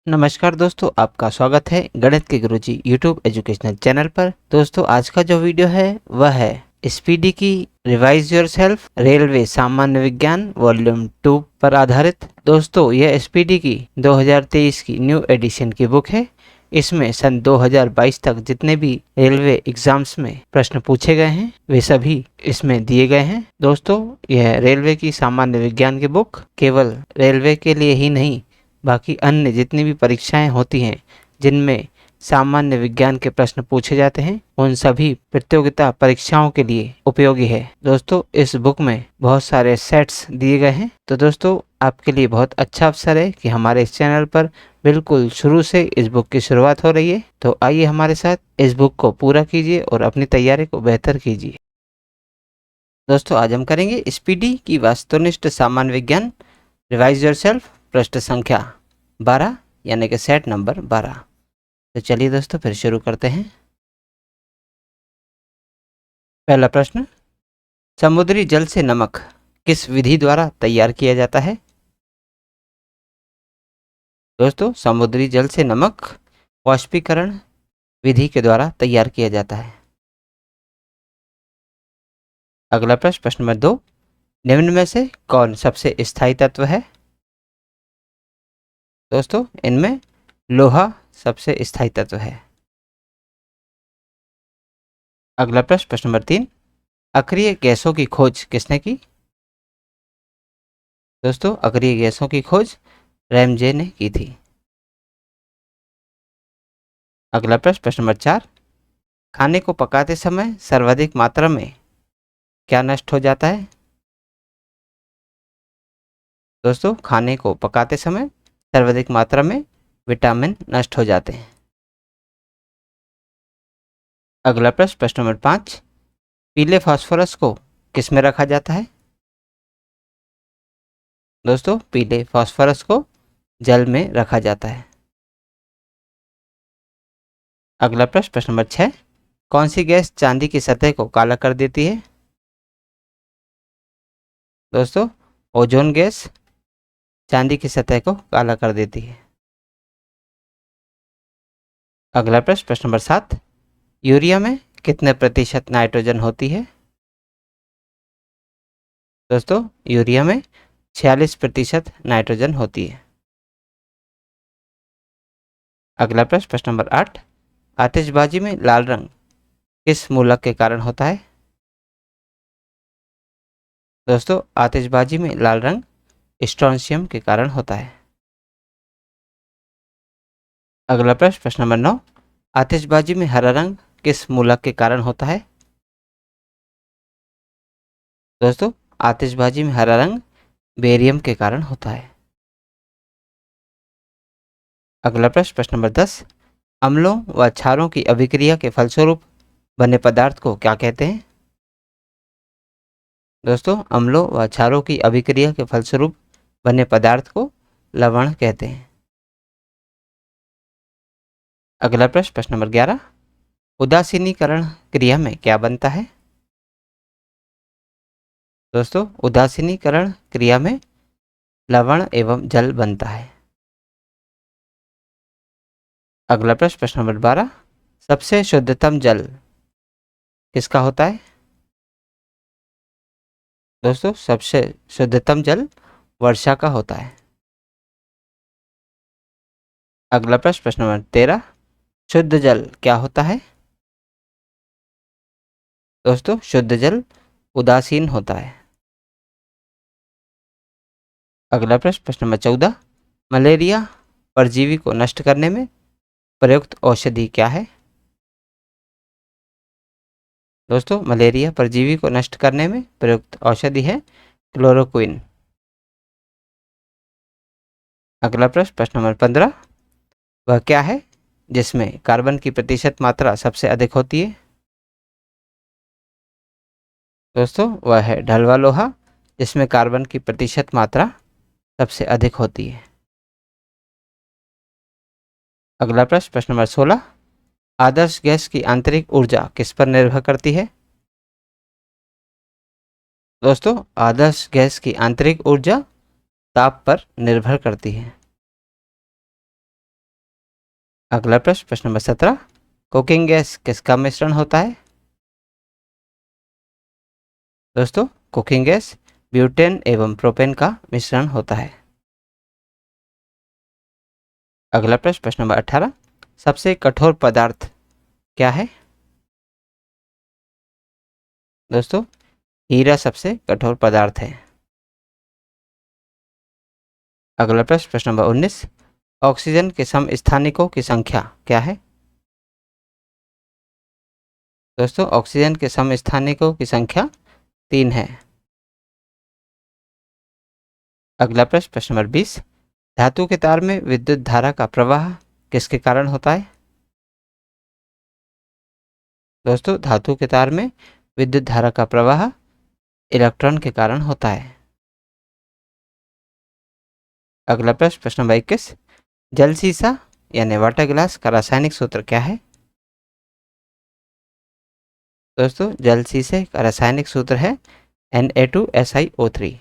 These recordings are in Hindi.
नमस्कार दोस्तों, आपका स्वागत है गणित के गुरुजी यूट्यूब एजुकेशनल चैनल पर। दोस्तों, आज का जो वीडियो है वह है स्पीडी की रिवाइज योरसेल्फ रेलवे सामान्य विज्ञान वॉल्यूम 2 पर आधारित। दोस्तों, यह स्पीडी की 2023 की न्यू एडिशन की बुक है। इसमें सन 2022 तक जितने भी रेलवे एग्जाम्स में प्रश्न पूछे गए हैं वे सभी इसमें दिए गए हैं। दोस्तों, यह रेलवे की सामान्य विज्ञान की बुक केवल रेलवे के लिए ही नहीं, बाकी अन्य जितनी भी परीक्षाएं होती हैं जिनमें सामान्य विज्ञान के प्रश्न पूछे जाते हैं उन सभी प्रतियोगिता परीक्षाओं के लिए उपयोगी है। दोस्तों, इस बुक में बहुत सारे सेट्स दिए गए हैं। तो दोस्तों, आपके लिए बहुत अच्छा अवसर है कि हमारे इस चैनल पर बिल्कुल शुरू से इस बुक की शुरुआत हो रही है। तो आइए हमारे साथ इस बुक को पूरा कीजिए और अपनी तैयारी को बेहतर कीजिए। दोस्तों, आज हम करेंगे स्पीडी की वस्तुनिष्ठ सामान्य विज्ञान रिवाइज योरसेल्फ पृष्ठ संख्या 12 यानी कि सेट नंबर 12। तो चलिए दोस्तों, फिर शुरू करते हैं। पहला प्रश्न, समुद्री जल से नमक किस विधि द्वारा तैयार किया जाता है? दोस्तों, समुद्री जल से नमक वाष्पीकरण विधि के द्वारा तैयार किया जाता है। अगला प्रश्न, प्रश्न नंबर 2, निम्न में से कौन सबसे स्थायी तत्व है? दोस्तों, इनमें लोहा सबसे स्थायी तत्व है। अगला प्रश्न, प्रश्न नंबर 3, अक्रिय गैसों की खोज किसने की? दोस्तों, अक्रिय गैसों की खोज रैमजे ने की थी। अगला प्रश्न, प्रश्न नंबर 4, खाने को पकाते समय सर्वाधिक मात्रा में क्या नष्ट हो जाता है? दोस्तों, खाने को पकाते समय सर्वाधिक मात्रा में विटामिन नष्ट हो जाते हैं। अगला प्रश्न, प्रश्न नंबर 5, पीले फास्फोरस को किस में रखा जाता है? दोस्तों, पीले फास्फोरस को जल में रखा जाता है। अगला प्रश्न, प्रश्न नंबर 6, कौन सी गैस चांदी की सतह को काला कर देती है? दोस्तों, ओजोन गैस चांदी की सतह को काला कर देती है। अगला प्रश्न, प्रश्न नंबर 7, यूरिया में कितने प्रतिशत नाइट्रोजन होती है? दोस्तों, यूरिया में 46% नाइट्रोजन होती है। अगला प्रश्न, प्रश्न नंबर 8, आतिशबाजी में लाल रंग किस मूलक के कारण होता है? दोस्तों, आतिशबाजी में लाल रंग स्ट्रोंशियम के कारण होता है। अगला प्रश्न, प्रश्न नंबर 9, आतिशबाजी में हरा रंग किस मूलक के कारण होता है? दोस्तों, आतिशबाजी में हरा रंग बेरियम के कारण होता है। अगला प्रश्न, प्रश्न नंबर 10, अम्लों व क्षारों की अभिक्रिया के फलस्वरूप बने पदार्थ को क्या कहते हैं? दोस्तों, अम्लों व क्षारों की अभिक्रिया के फलस्वरूप बने पदार्थ को लवण कहते हैं। अगला प्रश्न, प्रश्न नंबर 11, उदासीनीकरण क्रिया में क्या बनता है? दोस्तों, उदासीनीकरण क्रिया में लवण एवं जल बनता है। अगला प्रश्न, प्रश्न नंबर 12, सबसे शुद्धतम जल किसका होता है? दोस्तों, सबसे शुद्धतम जल वर्षा का होता है। अगला प्रश्न, प्रश्न नंबर 13, शुद्ध जल क्या होता है? दोस्तों, शुद्ध जल उदासीन होता है। अगला प्रश्न, प्रश्न नंबर 14, मलेरिया परजीवी को नष्ट करने में प्रयुक्त औषधि क्या है? दोस्तों, मलेरिया परजीवी को नष्ट करने में प्रयुक्त औषधि है क्लोरोक्विन। अगला प्रश्न, प्रश्न नंबर 15, वह क्या है जिसमें कार्बन की प्रतिशत मात्रा सबसे अधिक होती है? दोस्तों, वह है ढलवा लोहा जिसमें कार्बन की प्रतिशत मात्रा सबसे अधिक होती है। अगला प्रश्न, प्रश्न नंबर 16, आदर्श गैस की आंतरिक ऊर्जा किस पर निर्भर करती है? दोस्तों, आदर्श गैस की आंतरिक ऊर्जा ताप पर निर्भर करती है। अगला प्रश्न, प्रश्न नंबर 17, कुकिंग गैस किसका मिश्रण होता है? दोस्तों, कुकिंग गैस ब्यूटेन एवं प्रोपेन का मिश्रण होता है। अगला प्रश्न, प्रश्न नंबर 18, सबसे कठोर पदार्थ क्या है? दोस्तों, हीरा सबसे कठोर पदार्थ है। अगला प्रश्न, प्रश्न नंबर 19, ऑक्सीजन के समस्थानिकों की संख्या क्या है? दोस्तों, ऑक्सीजन के समस्थानिकों की संख्या 3 है। अगला प्रश्न, प्रश्न नंबर 20, धातु के तार में विद्युत धारा का प्रवाह किसके कारण होता है? दोस्तों, धातु के तार में विद्युत धारा का प्रवाह इलेक्ट्रॉन के कारण होता है। अगला प्रश्न, प्रश्न नंबर 21, जल सीसा यानी वाटर ग्लास का रासायनिक सूत्र क्या है? दोस्तों, जल शीशे का रासायनिक सूत्र है Na2SiO3।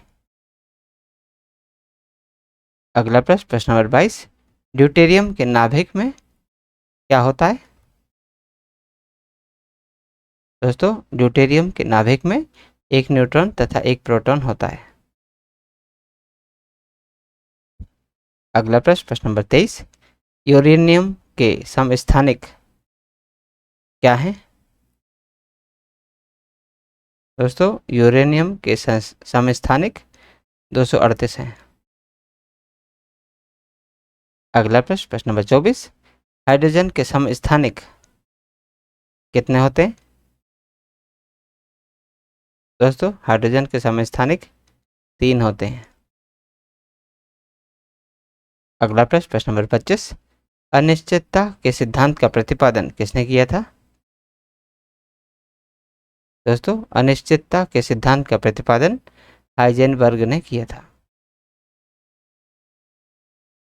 अगला प्रश्न, प्रश्न नंबर 22, ड्यूटेरियम के नाभिक में क्या होता है? दोस्तों, ड्यूटेरियम के नाभिक में एक न्यूट्रॉन तथा एक प्रोटॉन होता है। अगला प्रश्न, प्रश्न नंबर 23, यूरेनियम के समस्थानिक क्या हैं? दोस्तों, यूरेनियम के समस्थानिक 238 हैं। अगला प्रश्न, प्रश्न नंबर 24, हाइड्रोजन के समस्थानिक कितने होते हैं? दोस्तों, हाइड्रोजन के समस्थानिक 3 होते हैं। अगला प्रश्न, प्रश्न नंबर 25, अनिश्चितता के सिद्धांत का प्रतिपादन किसने किया था? दोस्तों, अनिश्चितता के सिद्धांत का प्रतिपादन हाइजेनबर्ग ने किया था।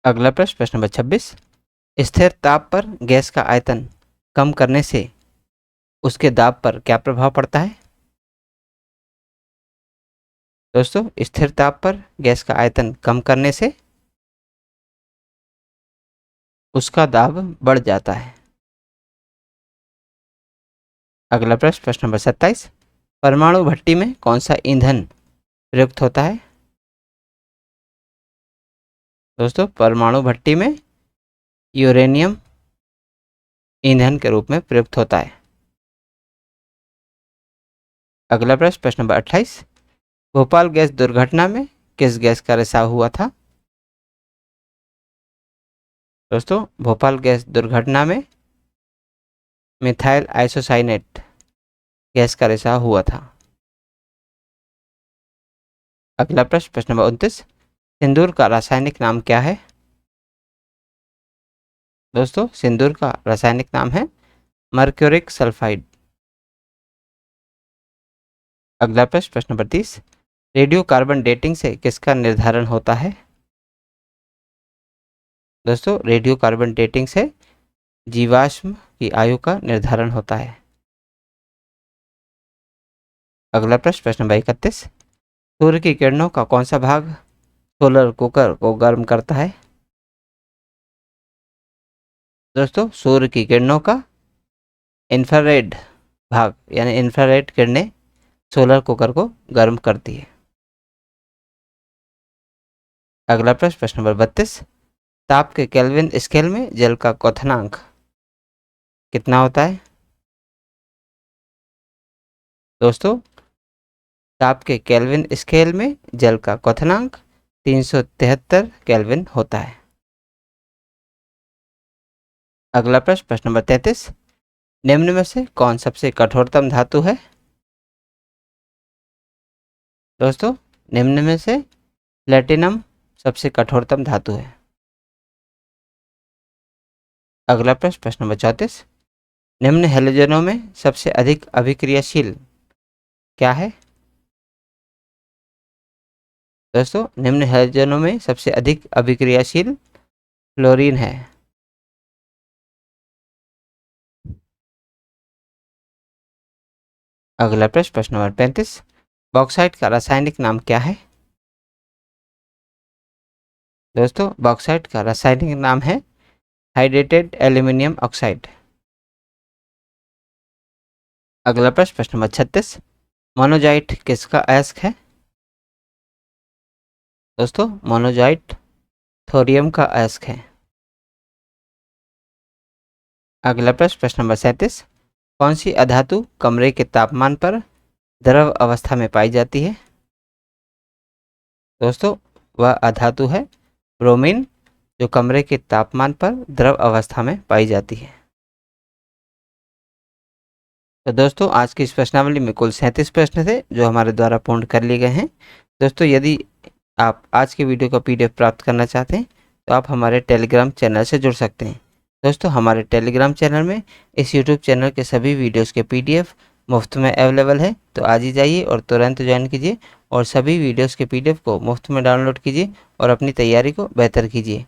अगला प्रश्न, प्रश्न नंबर 26, स्थिर ताप पर गैस का आयतन कम करने से उसके दाब पर क्या प्रभाव पड़ता है? दोस्तों, स्थिर ताप पर गैस का आयतन कम करने से उसका दाब बढ़ जाता है। अगला प्रश्न, प्रश्न नंबर 27, परमाणु भट्टी में कौन सा ईंधन प्रयुक्त होता है? दोस्तों, परमाणु भट्टी में यूरेनियम ईंधन के रूप में प्रयुक्त होता है। अगला प्रश्न, प्रश्न नंबर 28, भोपाल गैस दुर्घटना में किस गैस का रिसाव हुआ था? दोस्तों, भोपाल गैस दुर्घटना में मिथाइल आइसोसाइनेट गैस का रिसाव हुआ था। अगला प्रश्न, प्रश्न नंबर 29, सिंदूर का रासायनिक नाम क्या है? दोस्तों, सिंदूर का रासायनिक नाम है मर्क्यूरिक सल्फाइड। अगला प्रश्न, प्रश्न नंबर 30, रेडियो कार्बन डेटिंग से किसका निर्धारण होता है? दोस्तों, रेडियो कार्बन डेटिंग से जीवाश्म की आयु का निर्धारण होता है। अगला प्रश्न, प्रश्न नंबर 31, सूर्य की किरणों का कौन सा भाग सोलर कुकर को गर्म करता है? दोस्तों, सूर्य की किरणों का इंफ्रारेड भाग यानी इंफ्रारेड किरणें सोलर कुकर को गर्म करती है। अगला प्रश्न, प्रश्न नंबर 32, ताप के केल्विन स्केल में जल का क्वथनांक कितना होता है? दोस्तों, ताप के केल्विन स्केल में जल का क्वथनांक 373 केल्विन होता है। अगला प्रश्न, प्रश्न नंबर 33, निम्न में से कौन सबसे कठोरतम धातु है? दोस्तों, निम्न में से प्लेटिनम सबसे कठोरतम धातु है। अगला प्रश्न, प्रश्न नंबर 34, निम्न हैलोजनों में सबसे अधिक अभिक्रियाशील क्या है? दोस्तों, निम्न हैलोजनों में सबसे अधिक अभिक्रियाशील फ्लोरीन है। अगला प्रश्न, प्रश्न नंबर 35, बॉक्साइट का रासायनिक नाम क्या है? दोस्तों, बॉक्साइट का रासायनिक नाम है हाइड्रेटेड एल्यूमिनियम ऑक्साइड। अगला प्रश्न नंबर 36, मोनोजाइट किसका अयस्क है? दोस्तों मोनोजाइट थोरियम का अयस्क है। अगला प्रश्न नंबर 37, कौन सी अधातु कमरे के तापमान पर द्रव अवस्था में पाई जाती है? दोस्तों वह अधातु है ब्रोमीन, जो कमरे के तापमान पर द्रव अवस्था में पाई जाती है। तो दोस्तों आज की इस प्रश्नावली में कुल 37 प्रश्न थे जो हमारे द्वारा पूर्ण कर लिए गए हैं। दोस्तों यदि आप आज के वीडियो का PDF प्राप्त करना चाहते हैं तो आप हमारे टेलीग्राम चैनल से जुड़ सकते हैं। दोस्तों हमारे टेलीग्राम चैनल में इस यूट्यूब चैनल के सभी वीडियोस के PDF मुफ्त में अवेलेबल है, तो आज ही जाइए और तुरंत ज्वाइन कीजिए और सभी वीडियोस के PDF को मुफ्त में डाउनलोड कीजिए और अपनी तैयारी को बेहतर कीजिए।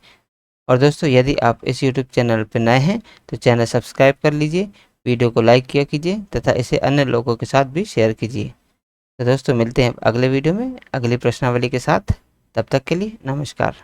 और दोस्तों यदि आप इस यूट्यूब चैनल पर नए हैं तो चैनल सब्सक्राइब कर लीजिए, वीडियो को लाइक किया कीजिए तथा इसे अन्य लोगों के साथ भी शेयर कीजिए। तो दोस्तों मिलते हैं अगले वीडियो में अगली प्रश्नावली के साथ। तब तक के लिए नमस्कार।